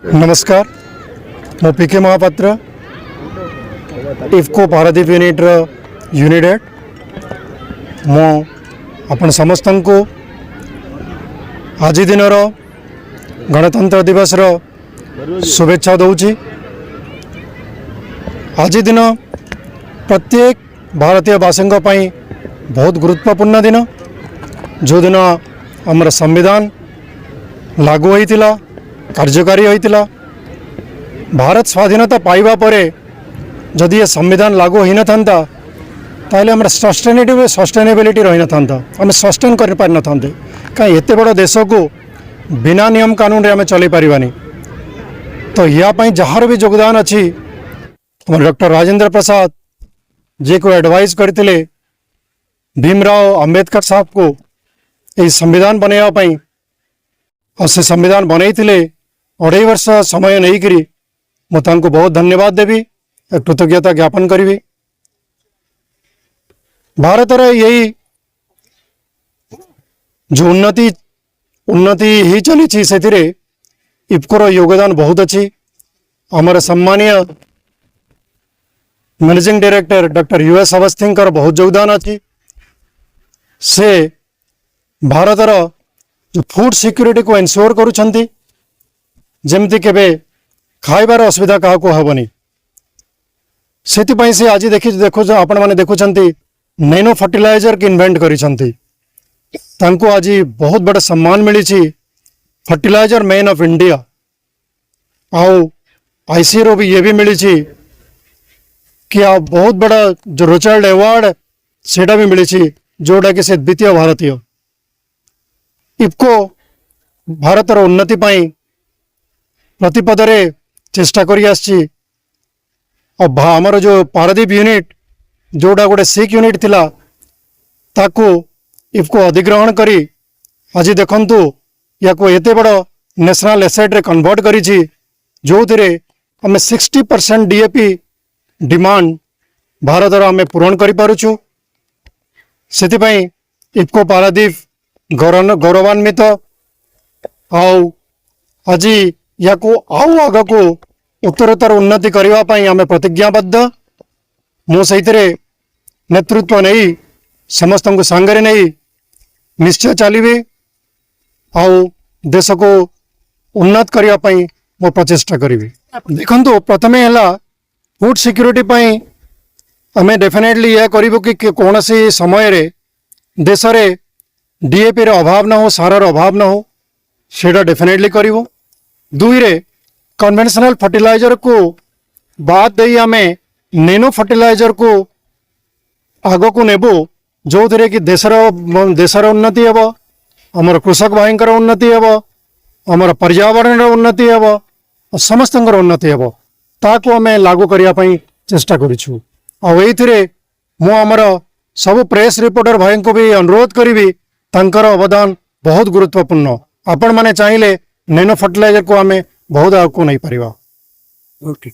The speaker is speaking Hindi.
नमस्कार मो PK Mahapatra IFFCO Paradip unit unit head मो आपण समस्त को आज दिन गणतंत्र दिवस शुभेच्छा दूची। आज दिन प्रत्येक भारतीय वासी बहुत गुरुत्वपूर्ण दिन, जो दिन आमर संविधान लागू होइतिला, कार्यकारी होइतिला। भारत स्वाधीनता पाइबा परे जदि ये संविधान लागू होई न थांता ताले हमर सस्टेनेबिलिटी रही न थांता, आम सस्टेन कर पारि न थांते। कहीं एते बड़ देश को बिना नियम कानून रे आम चली पारिबानी। तो या पई जहार भी योगदान अच्छी डॉक्टर राजेंद्र प्रसाद जे को एडवाइस करते भीमराव अंबेडकर साहब को यह संविधान बनैया पई और से संविधान बनई 2.5 वर्ष समय नहीं करी मु तांको बहुत धन्यवाद देवी, कृतज्ञता ज्ञापन करी। भारत यही जो उन्नति ही चली से इफ्कोर योगदान बहुत अच्छी। आमर सम्मानीय managing director doctor U S Awasthi योगदान अच्छी। से भारतर जो फूड सिक्योरिटी को एनश्योर करुछंती, जेमती केबे खाइबार असुविधा क्या हेबनी। से आज देखो आपण माने देखुछंती नैनो फर्टिलाइजर की इन्वेंट करिछंती, तांको आज बहुत बड़ा सम्मान मिली फर्टिलाइजर मैन ऑफ इंडिया। आओ आईसीआर भी ये भी मिली कि आप बहुत बड़ा जो रोचार्ड अवार्ड सेटा भी मिली, जोटा कि से द्वितीय भारतीय। इफ्को भारतर उन्नति पाई प्रतिपदरे चेष्टा करी आछि। और आमर जो पारादीप यूनिट जोड़ा गोटे सिक यूनिट थिला ताको इफ्को अधिग्रहण करी आज देखंतु या को एते बड़ नेशनल एसेट रे कन्वर्ट करी छी, जो थिरे हमें 60% डीएपी डिमांड भारतर आमे पूरण करि पारुछु। सेति पई इफ्को पारादीप गौरवान्वित। आज या को आउ आग को उत्तरोत्तर उन्नति करने आम प्रतिज्ञाबद्ध। मु सहितरे नेतृत्व नहीं समस्त को सांगरे नहीं निश्चय चलिए आउ देश को उन्नत करने मो प्रचेष्टा करी। देखो प्रथम है फूड सिक्योरिटी पाई आम डेफिनेटली यह करूँ कि कौन सी समय रे देश रे डीएपी रे अभाव न हो, सारार अभाव न हो, सेटा डेफिनेटली करूँ। दुई रे कन्वेंशनल फर्टिलाइजर को बाद दे आमे नैनो फर्टिलाइजर को आग को नेबो, जो थे कि देशर उन्नति हेब, आमर कृषक भाई उन्नति हेब, आमर पर्यावरण उन्नति हेब, समस्त उन्नति हेब। ताको आमे लागू करने चेष्टा करूँ। आउ मु आमर सब प्रेस रिपोर्टर भाई को भी अनुरोध करी, तांकर अवदान बहुत गुरुत्वपूर्ण। आपण माने चाहिए नैनो फर्टिलाइजर को आमे बहुत आगू नहीं पारिबा।